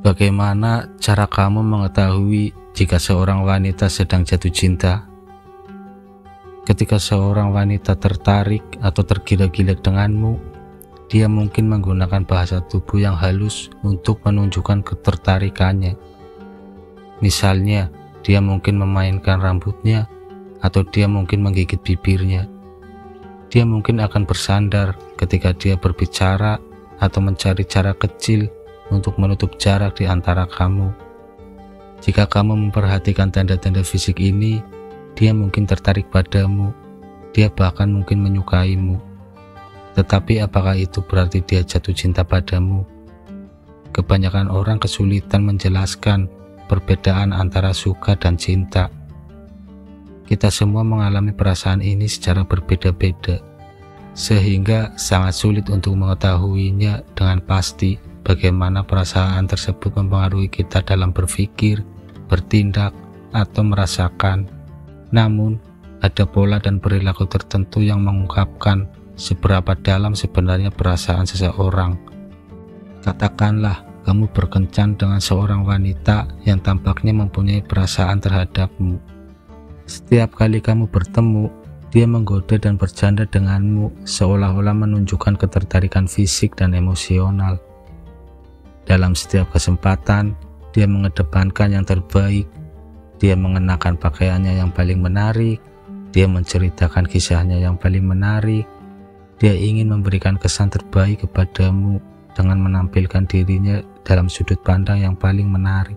Bagaimana cara kamu mengetahui jika seorang wanita sedang jatuh cinta? Ketika seorang wanita tertarik atau tergila-gila denganmu, dia mungkin menggunakan bahasa tubuh yang halus untuk menunjukkan ketertarikannya. Misalnya, dia mungkin memainkan rambutnya, atau dia mungkin menggigit bibirnya. Dia mungkin akan bersandar ketika dia berbicara atau mencari cara kecil untuk menutup jarak di antara kamu. Jika kamu memperhatikan tanda-tanda fisik ini, dia mungkin tertarik padamu, dia bahkan mungkin menyukaimu. Tetapi apakah itu berarti dia jatuh cinta padamu? Kebanyakan orang kesulitan menjelaskan perbedaan antara suka dan cinta. Kita semua mengalami perasaan ini secara berbeda-beda, sehingga sangat sulit untuk mengetahuinya dengan pasti. Bagaimana perasaan tersebut mempengaruhi kita dalam berpikir, bertindak, atau merasakan. Namun, ada pola dan perilaku tertentu yang mengungkapkan seberapa dalam sebenarnya perasaan seseorang. Katakanlah, kamu berkencan dengan seorang wanita yang tampaknya mempunyai perasaan terhadapmu. Setiap kali kamu bertemu, dia menggoda dan bercanda denganmu seolah-olah menunjukkan ketertarikan fisik dan emosional. Dalam setiap kesempatan, dia mengedepankan yang terbaik. Dia mengenakan pakaiannya yang paling menarik. Dia menceritakan kisahnya yang paling menarik. Dia ingin memberikan kesan terbaik kepadamu dengan menampilkan dirinya dalam sudut pandang yang paling menarik.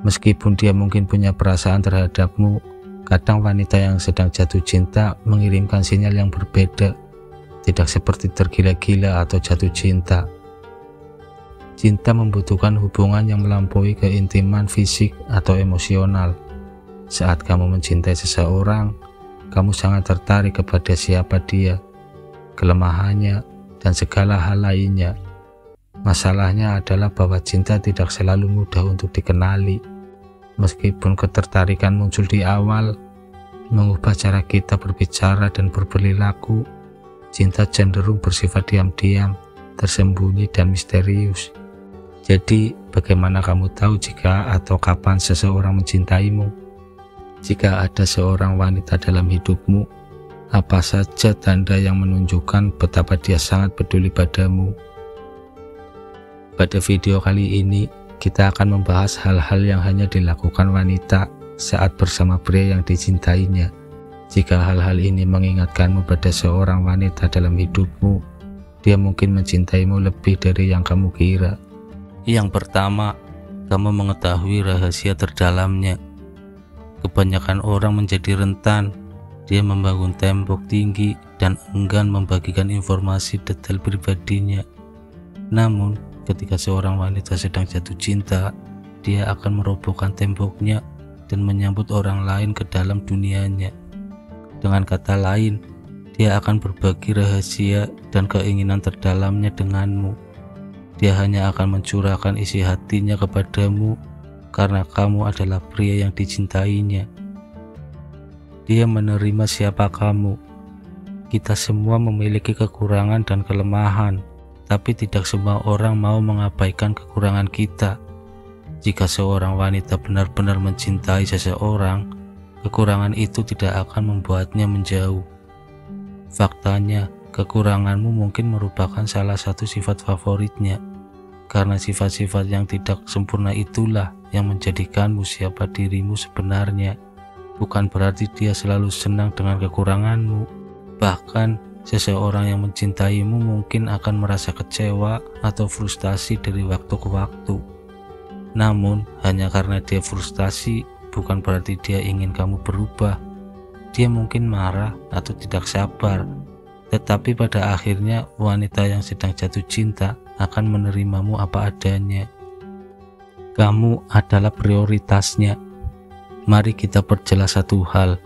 Meskipun dia mungkin punya perasaan terhadapmu, kadang wanita yang sedang jatuh cinta mengirimkan sinyal yang berbeda, tidak seperti tergila-gila atau jatuh cinta. Cinta membutuhkan hubungan yang melampaui keintiman fisik atau emosional. Saat kamu mencintai seseorang, kamu sangat tertarik kepada siapa dia, kelemahannya, dan segala hal lainnya. Masalahnya adalah bahwa cinta tidak selalu mudah untuk dikenali. Meskipun ketertarikan muncul di awal, mengubah cara kita berbicara dan berperilaku, cinta cenderung bersifat diam-diam, tersembunyi, dan misterius. Jadi, bagaimana kamu tahu jika atau kapan seseorang mencintaimu? Jika ada seorang wanita dalam hidupmu, apa saja tanda yang menunjukkan betapa dia sangat peduli padamu? Pada video kali ini, kita akan membahas hal-hal yang hanya dilakukan wanita saat bersama pria yang dicintainya. Jika hal-hal ini mengingatkanmu pada seorang wanita dalam hidupmu, dia mungkin mencintaimu lebih dari yang kamu kira. Yang pertama, kamu mengetahui rahasia terdalamnya. Kebanyakan orang menjadi rentan. Dia membangun tembok tinggi dan enggan membagikan informasi detail pribadinya. Namun, ketika seorang wanita sedang jatuh cinta, dia akan merobohkan temboknya dan menyambut orang lain ke dalam dunianya. Dengan kata lain, dia akan berbagi rahasia dan keinginan terdalamnya denganmu. Dia hanya akan mencurahkan isi hatinya kepadamu karena kamu adalah pria yang dicintainya. Dia menerima siapa kamu. Kita semua memiliki kekurangan dan kelemahan, tapi tidak semua orang mau mengabaikan kekurangan kita. Jika seorang wanita benar-benar mencintai seseorang, kekurangan itu tidak akan membuatnya menjauh. Faktanya, kekuranganmu mungkin merupakan salah satu sifat favoritnya, karena sifat-sifat yang tidak sempurna itulah yang menjadikanmu siapa dirimu sebenarnya. Bukan berarti dia selalu senang dengan kekuranganmu. Bahkan, seseorang yang mencintaimu mungkin akan merasa kecewa atau frustasi dari waktu ke waktu. Namun, hanya karena dia frustasi, bukan berarti dia ingin kamu berubah. Dia mungkin marah atau tidak sabar. Tetapi pada akhirnya wanita yang sedang jatuh cinta akan menerimamu apa adanya. Kamu adalah prioritasnya. Mari kita perjelas satu hal.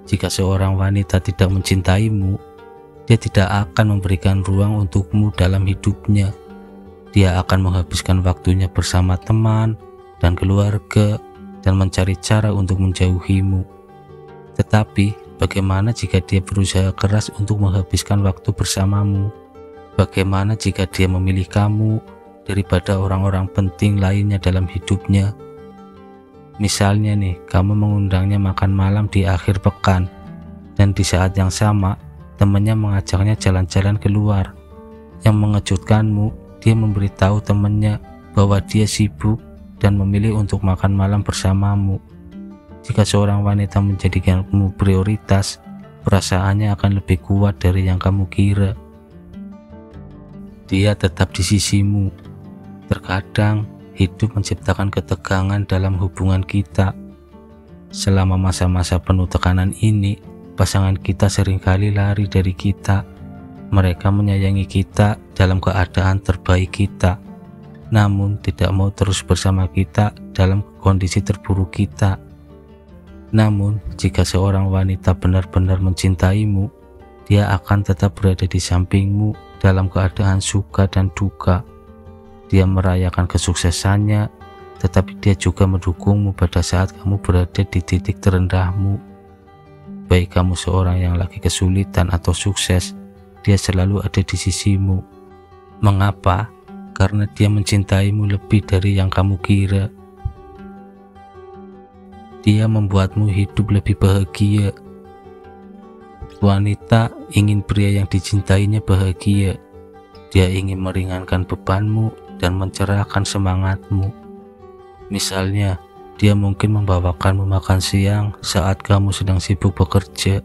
Jika seorang wanita tidak mencintaimu, dia tidak akan memberikan ruang untukmu dalam hidupnya. Dia akan menghabiskan waktunya bersama teman dan keluarga dan mencari cara untuk menjauhimu. Tetapi bagaimana jika dia berusaha keras untuk menghabiskan waktu bersamamu? Bagaimana jika dia memilih kamu, daripada orang-orang penting lainnya dalam hidupnya. Misalnya nih, kamu mengundangnya makan malam di akhir pekan, dan di saat yang sama, temannya mengajaknya jalan-jalan keluar. Yang mengejutkanmu, dia memberitahu temannya bahwa dia sibuk dan memilih untuk makan malam bersamamu. Jika seorang wanita menjadikanmu prioritas, perasaannya akan lebih kuat dari yang kamu kira. Dia tetap di sisimu. Terkadang, hidup menciptakan ketegangan dalam hubungan kita. Selama masa-masa penuh tekanan ini, pasangan kita seringkali lari dari kita. Mereka menyayangi kita dalam keadaan terbaik kita, namun tidak mau terus bersama kita dalam kondisi terburuk kita. Namun, jika seorang wanita benar-benar mencintaimu, dia akan tetap berada di sampingmu dalam keadaan suka dan duka. Dia merayakan kesuksesannya, tetapi dia juga mendukungmu pada saat kamu berada di titik terendahmu. Baik kamu seorang yang lagi kesulitan atau sukses, dia selalu ada di sisimu. Mengapa? Karena dia mencintaimu lebih dari yang kamu kira. Dia membuatmu hidup lebih bahagia. Wanita ingin pria yang dicintainya bahagia. Dia ingin meringankan bebanmu dan mencerahkan semangatmu. Misalnya, dia mungkin membawakanmu makan siang saat kamu sedang sibuk bekerja.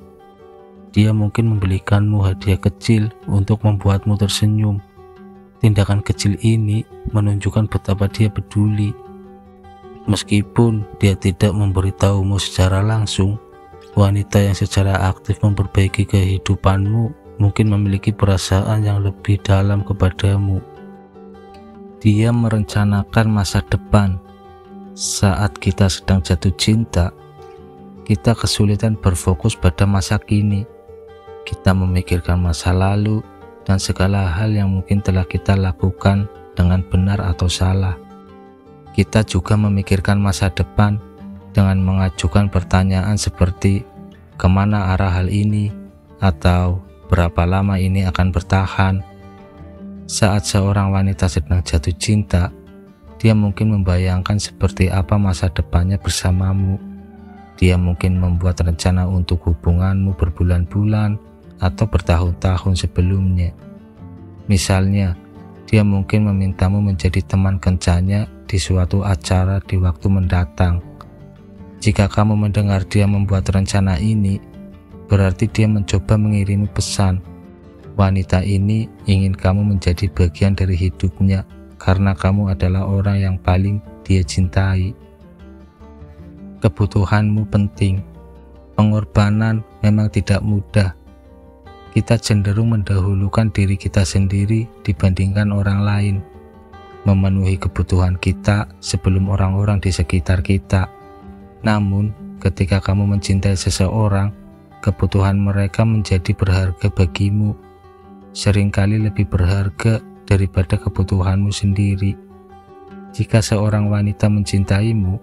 Dia mungkin membelikanmu hadiah kecil untuk membuatmu tersenyum. Tindakan kecil ini menunjukkan betapa dia peduli. Meskipun dia tidak memberitahumu secara langsung, wanita yang secara aktif memperbaiki kehidupanmu mungkin memiliki perasaan yang lebih dalam kepadamu. Dia merencanakan masa depan. Saat kita sedang jatuh cinta, kita kesulitan berfokus pada masa kini. Kita memikirkan masa lalu dan segala hal yang mungkin telah kita lakukan dengan benar atau salah. Kita juga memikirkan masa depan dengan mengajukan pertanyaan seperti kemana arah hal ini atau berapa lama ini akan bertahan. Saat seorang wanita sedang jatuh cinta, dia mungkin membayangkan seperti apa masa depannya bersamamu. Dia mungkin membuat rencana untuk hubunganmu berbulan-bulan atau bertahun-tahun sebelumnya. Misalnya, dia mungkin memintamu menjadi teman kencanya di suatu acara di waktu mendatang. Jika kamu mendengar dia membuat rencana ini, berarti dia mencoba mengirimi pesan. Wanita ini ingin kamu menjadi bagian dari hidupnya karena kamu adalah orang yang paling dia cintai. Kebutuhanmu penting. Pengorbanan memang tidak mudah. Kita cenderung mendahulukan diri kita sendiri dibandingkan orang lain, memenuhi kebutuhan kita sebelum orang-orang di sekitar kita. Namun, ketika kamu mencintai seseorang, kebutuhan mereka menjadi berharga bagimu, seringkali lebih berharga daripada kebutuhanmu sendiri. Jika seorang wanita mencintaimu,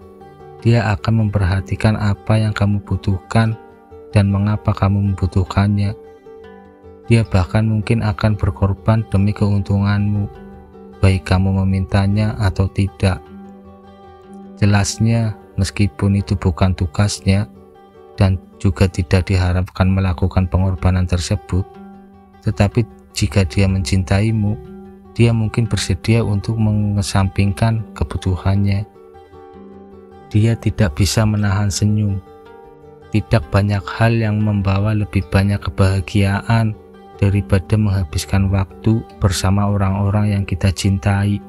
dia akan memperhatikan apa yang kamu butuhkan dan mengapa kamu membutuhkannya. Dia bahkan mungkin akan berkorban demi keuntunganmu, baik kamu memintanya atau tidak. Jelasnya, meskipun itu bukan tugasnya dan juga tidak diharapkan melakukan pengorbanan tersebut, tetapi jika dia mencintaimu, dia mungkin bersedia untuk mengesampingkan kebutuhannya. Dia tidak bisa menahan senyum. Tidak banyak hal yang membawa lebih banyak kebahagiaan daripada menghabiskan waktu bersama orang-orang yang kita cintai.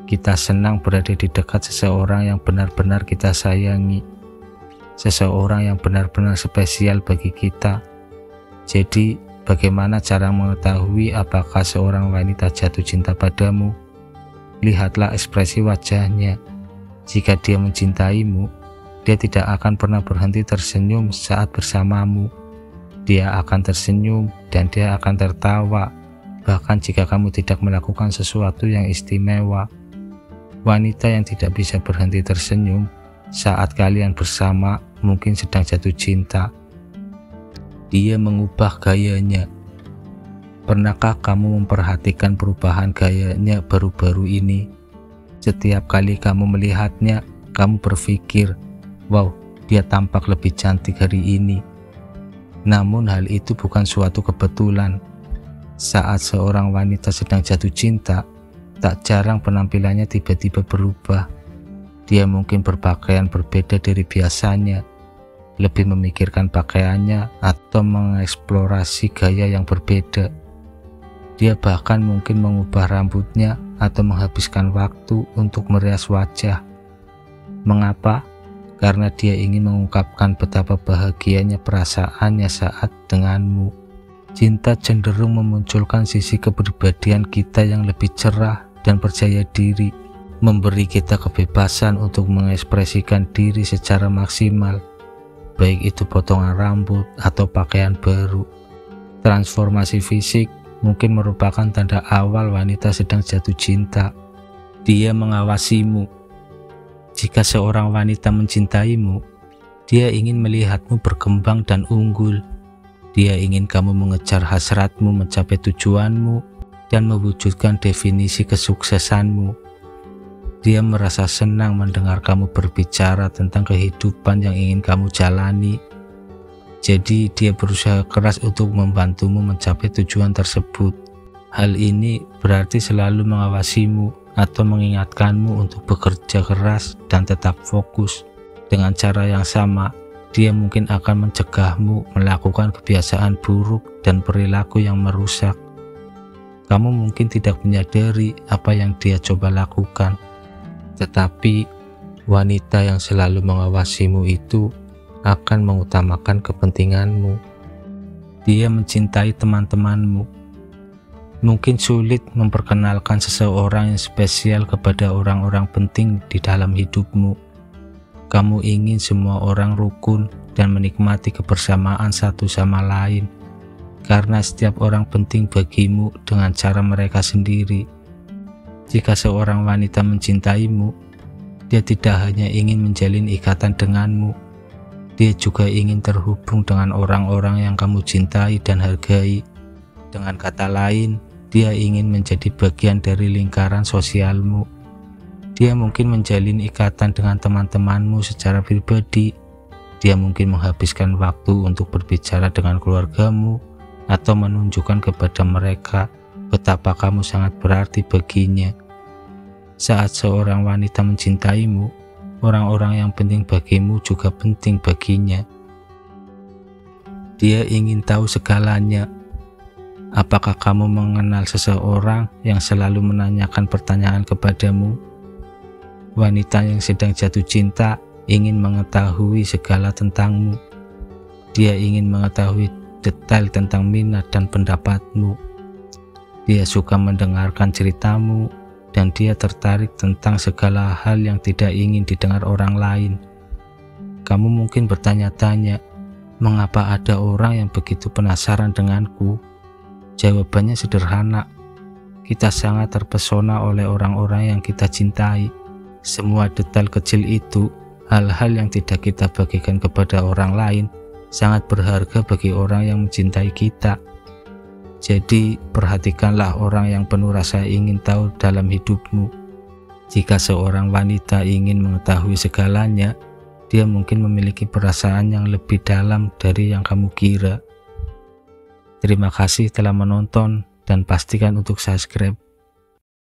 Kita senang berada di dekat seseorang yang benar-benar kita sayangi, seseorang yang benar-benar spesial bagi kita. Jadi, bagaimana cara mengetahui apakah seorang wanita jatuh cinta padamu? Lihatlah ekspresi wajahnya. Jika dia mencintaimu, dia tidak akan pernah berhenti tersenyum saat bersamamu. Dia akan tersenyum dan dia akan tertawa, bahkan jika kamu tidak melakukan sesuatu yang istimewa. Wanita yang tidak bisa berhenti tersenyum saat kalian bersama mungkin sedang jatuh cinta. Dia mengubah gayanya. Pernahkah kamu memperhatikan perubahan gayanya baru-baru ini? Setiap kali kamu melihatnya, kamu berpikir, wow, dia tampak lebih cantik hari ini. Namun hal itu bukan suatu kebetulan. Saat seorang wanita sedang jatuh cinta, tak jarang penampilannya tiba-tiba berubah. Dia mungkin berpakaian berbeda dari biasanya, lebih memikirkan pakaiannya atau mengeksplorasi gaya yang berbeda. Dia bahkan mungkin mengubah rambutnya atau menghabiskan waktu untuk merias wajah. Mengapa? Karena dia ingin mengungkapkan betapa bahagianya perasaannya saat denganmu. Cinta cenderung memunculkan sisi kepribadian kita yang lebih cerah dan percaya diri, memberi kita kebebasan untuk mengekspresikan diri secara maksimal, baik itu potongan rambut atau pakaian baru. Transformasi fisik mungkin merupakan tanda awal wanita sedang jatuh cinta. Dia mengawasimu. Jika seorang wanita mencintaimu, dia ingin melihatmu berkembang dan unggul. Dia ingin kamu mengejar hasratmu, mencapai tujuanmu, dan mewujudkan definisi kesuksesanmu. Dia merasa senang mendengar kamu berbicara tentang kehidupan yang ingin kamu jalani. Jadi dia berusaha keras untuk membantumu mencapai tujuan tersebut. Hal ini berarti selalu mengawasimu atau mengingatkanmu untuk bekerja keras dan tetap fokus. Dengan cara yang sama, dia mungkin akan mencegahmu melakukan kebiasaan buruk dan perilaku yang merusak. Kamu mungkin tidak menyadari apa yang dia coba lakukan, tetapi wanita yang selalu mengawasimu itu akan mengutamakan kepentinganmu. Dia mencintai teman-temanmu. Mungkin sulit memperkenalkan seseorang yang spesial kepada orang-orang penting di dalam hidupmu. Kamu ingin semua orang rukun dan menikmati kebersamaan satu sama lain, karena setiap orang penting bagimu dengan cara mereka sendiri. Jika seorang wanita mencintaimu, dia tidak hanya ingin menjalin ikatan denganmu, dia juga ingin terhubung dengan orang-orang yang kamu cintai dan hargai. Dengan kata lain, dia ingin menjadi bagian dari lingkaran sosialmu. Dia mungkin menjalin ikatan dengan teman-temanmu secara pribadi. Dia mungkin menghabiskan waktu untuk berbicara dengan keluargamu atau menunjukkan kepada mereka betapa kamu sangat berarti baginya. Saat seorang wanita mencintaimu, orang-orang yang penting bagimu juga penting baginya. Dia ingin tahu segalanya. Apakah kamu mengenal seseorang yang selalu menanyakan pertanyaan kepadamu? Wanita yang sedang jatuh cinta ingin mengetahui segala tentangmu. Dia ingin mengetahui detail tentang minat dan pendapatmu. Dia suka mendengarkan ceritamu, dan dia tertarik tentang segala hal yang tidak ingin didengar orang lain. Kamu mungkin bertanya-tanya, mengapa ada orang yang begitu penasaran denganku? Jawabannya sederhana, kita sangat terpesona oleh orang-orang yang kita cintai. Semua detail kecil itu, hal-hal yang tidak kita bagikan kepada orang lain, sangat berharga bagi orang yang mencintai kita. Jadi, perhatikanlah orang yang penuh rasa ingin tahu dalam hidupmu. Jika seorang wanita ingin mengetahui segalanya, dia mungkin memiliki perasaan yang lebih dalam dari yang kamu kira. Terima kasih telah menonton dan pastikan untuk subscribe.